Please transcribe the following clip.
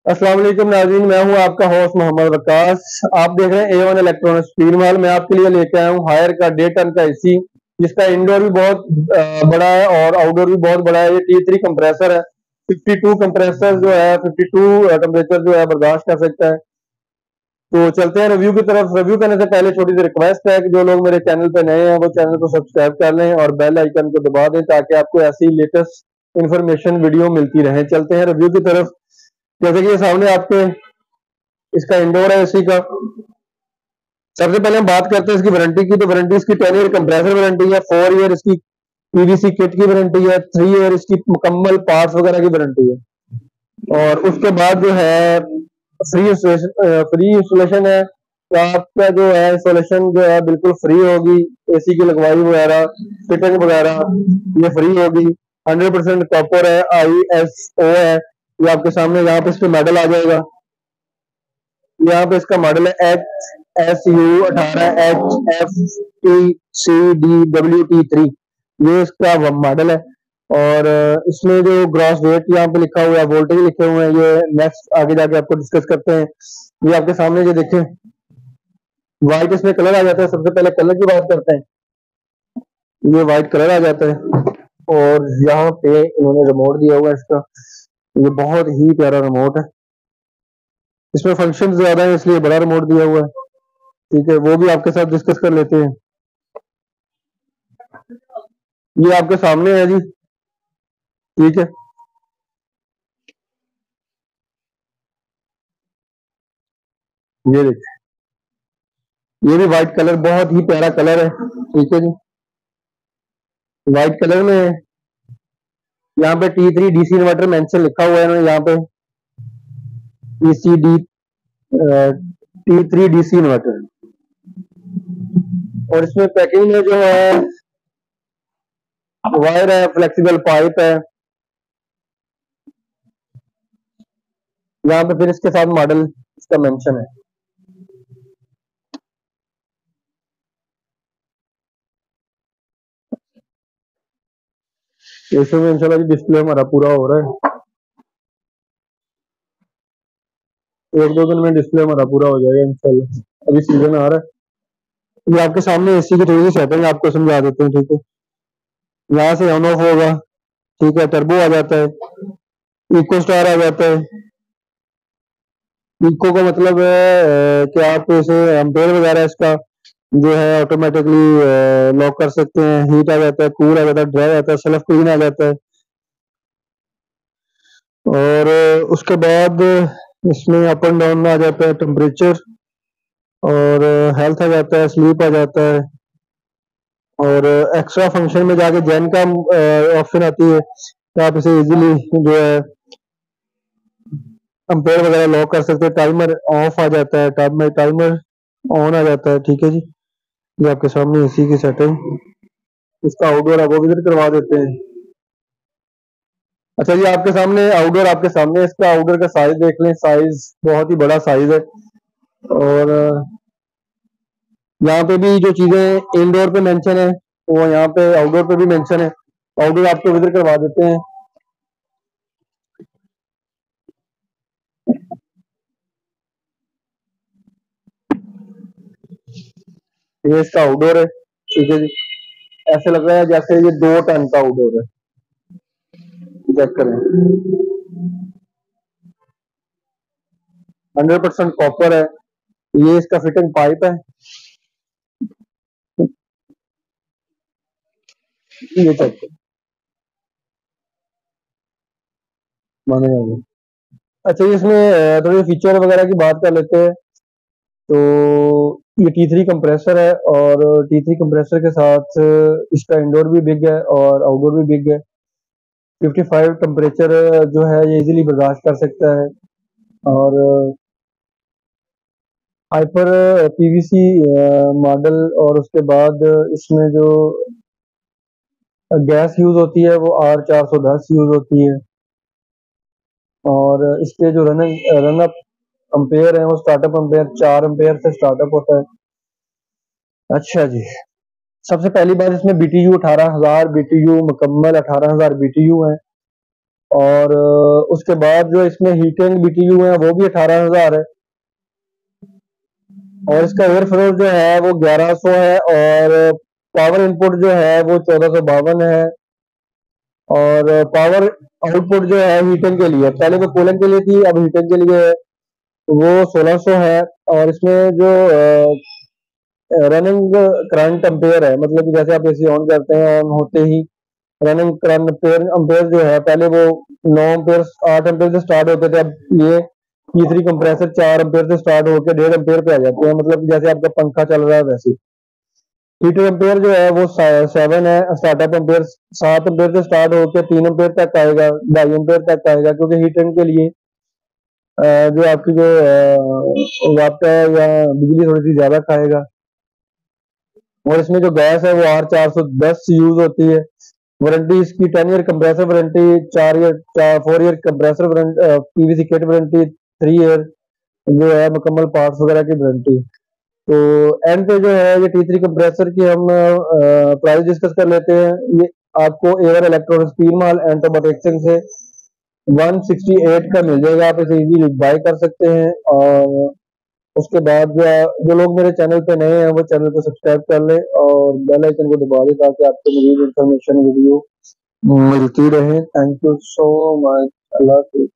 अस्सलाम वालेकुम नाज़रीन, मैं हूं आपका होस्ट मोहम्मद वकास। आप देख रहे हैं A1 इलेक्ट्रॉनिक्स स्टील माल। मैं आपके लिए लेके आया हूं हायर का 1.5 टन का एसी, जिसका इंडोर भी बहुत बड़ा है और आउटडोर भी बहुत बड़ा है। ये T3 कंप्रेसर है। 52 कंप्रेसर जो है 52 टेम्परेचर जो है बर्दाश्त कर सकता है। तो चलते हैं रिव्यू की तरफ। रिव्यू करने से पहले छोटी सी रिक्वेस्ट है कि जो लोग मेरे चैनल पे नए हैं वो चैनल को सब्सक्राइब कर लें और बेल आइकन को दबा दें ताकि आपको ऐसी लेटेस्ट इंफॉर्मेशन वीडियो मिलती रहे। चलते हैं रिव्यू की तरफ। जैसे कि ये सामने आपके इसका इंडोर है एसी का। सबसे पहले हम बात करते हैं इसकी वारंटी की। तो वारंटी इसकी 10 ईयर कंप्रेसर वारंटी है, 4 ईयर इसकी पीवीसी किट की वारंटी है, 3 ईयर इसकी मुकम्मल पार्ट्स वगैरह की वारंटी है। और उसके बाद जो है फ्री इंस्टॉलेशन है। तो आपका जो है इंस्टॉलेशन जो है बिल्कुल फ्री होगी। एसी की लगवाई वगैरह, फिटिंग वगैरह ये फ्री होगी। 100% कॉपर है, ISO है। ये आपके सामने यहाँ पे इसके मॉडल आ जाएगा। यहाँ पे इसका मॉडल है HSU18HFTCDWT3। ये इसका मॉडल है। और इसमें जो ग्रॉस वेट यहाँ पे लिखा हुआ है, वोल्टेज लिखे हुए हैं, ये नेक्स्ट आगे जाके आपको डिस्कस करते हैं। ये आपके सामने जो देखें व्हाइट इसमें कलर आ जाता है। सबसे पहले कलर की बात करते हैं। ये व्हाइट कलर आ जाता है और यहाँ पे इन्होंने रिमोट दिया हुआ है इसका। ये बहुत ही प्यारा रिमोट है। इसमें फंक्शन ज्यादा है इसलिए बड़ा रिमोट दिया हुआ है। ठीक है, वो भी आपके साथ डिस्कस कर लेते हैं। ये आपके सामने है जी। ठीक है, ये देखिए, ये भी व्हाइट कलर, बहुत ही प्यारा कलर है। ठीक है जी, व्हाइट कलर में यहाँ पे T3 DC इन्वर्टर मेंशन लिखा हुआ है इन्होंने यहाँ पे। ECD T3 DC inverter. और इसमें पैकिंग में जो है वायर है, फ्लेक्सिबल पाइप है। यहाँ पे फिर इसके साथ मॉडल इसका मेंशन है। इसमें इंशाल्लाह जी डिस्प्ले हमारा पूरा हो रहा है। एक दो दिन में डिस्प्ले हमारा पूरा हो जाएगा इंशाल्लाह। अभी सीजन आ रहा है। ये आपके सामने एसी की थोड़ी सी सेटिंग आपको समझा देते हैं। ठीक है, यहाँ से ऑन ऑफ होगा। ठीक है, टर्बो आ जाता है, इको स्टार आ जाता है। इको का मतलब है कि आप इसे एम्पेयर वगैरह इसका जो है ऑटोमेटिकली लॉक कर सकते हैं। हीट आ जाता है, कूल आ जाता है, ड्राई आता है, सेल्फ क्लीन आ जाता है। और उसके बाद इसमें अप एंड डाउन आ जाता है टेम्परेचर, और हेल्थ आ जाता है, स्लीप आ जाता है। और एक्स्ट्रा फंक्शन में जाके जैन का ऑप्शन आती है, तो आप इसे इजीली जो है एम्पेयर वगैरह लॉक कर सकते हैं। टाइमर ऑफ आ जाता है, टाइमर ऑन आ जाता है। ठीक है जी, ये आपके सामने एसी की सेटिंग। इसका आउटडोर आप वो विजिट करवा देते हैं। अच्छा जी, आपके सामने आउटडोर, आपके सामने इसका आउटडोर का साइज देख लें। साइज बहुत ही बड़ा साइज है। और यहाँ पे भी जो चीजें इंडोर पे मेंशन है वो यहाँ पे आउटडोर पे भी मेंशन है। आउटडोर आपको विजिट करवा देते हैं। ये इसका आउटडोर है। ठीक है जी, ऐसे लग रहा है जैसे ये 2 टन का आउटडोर है। चेक करें, 100% कॉपर है। ये इसका फिटिंग पाइप है। ये चेक करें, माने जाएंगे। अच्छा, इसमें थोड़ी फीचर वगैरह की बात कर लेते हैं। तो ये T3 कंप्रेसर है और T3 कंप्रेसर के साथ इसका इंडोर भी बिग है और आउटडोर भी बिग है। 55 टेम्परेचर जो है ये इजीली बर्दाश्त कर सकता है। और हाइपर PVC मॉडल। और उसके बाद इसमें जो गैस यूज होती है वो R410 यूज होती है। और इसके जो रनअप अम्पेयर है वो स्टार्टअप अम्पेयर 4 अम्पेयर से स्टार्टअप होता है। अच्छा जी, सबसे पहली बात इसमें BTU 18,000 BTU मुकम्मल 18,000 BTU है। और उसके बाद जो इसमें हीटिंग BTU है वो भी 18,000 है, और इसका एयर फ्लो जो है वो 1100 है, और पावर इनपुट जो है वो 1452 है, और पावर आउटपुट जो है हीटिंग के लिए, पहले वो कूलिंग के लिए थी, अब हीटिंग के लिए है, वो 1600 है। और इसमें जो रनिंग करंट एम्पेयर है, मतलब कि जैसे आप एसी ऑन करते हैं, ऑन होते ही रनिंग करंट एम्पेयर एम्पेयर जो है, पहले वो 9 एम्पेयर 8 एम्पेयर से स्टार्ट होते थे, अब ये तीसरी कंप्रेसर 4 एम्पेयर से स्टार्ट होकर 1.5 एम्पेयर पे आ जाते हैं, मतलब कि जैसे आपका पंखा चल रहा है वैसे। हीटर एम्पेयर जो है वो 7 है, स्टार्टअप एम्पेयर 7 एम्पेयर से स्टार्ट होकर 3 एम्पेयर तक आएगा, 2.5 एम्पेयर तक आएगा, क्योंकि हीटिंग के लिए जो आपकी जो वाट है या बिजली थोड़ी सी ज्यादा खाएगा। और इसमें जो गैस है वो R410 यूज होती है। वारंटी इसकी 10 year compressor warranty, 4 year compressor PVC kit warranty, 3 year जो है मुकम्मल पार्ट्स वगैरह की वारंटी। तो एंड पे जो है ये T3 कंप्रेसर की हम प्राइस डिस्कस कर लेते हैं। ये आपको एवर इलेक्ट्रॉनिक्स पीर माल एंटोबट एक्सचेंज से 168 का मिल जाएगा, आप इसे इजीली बाय कर सकते हैं। और उसके बाद जो लोग मेरे चैनल पे नए हैं वो चैनल को सब्सक्राइब कर ले और बेल आइकन को दबा दें, ताकि आपको मजीद इंफॉर्मेशन वीडियो मिलती रहे। Thank you so much. अल्लाह हाफिज़।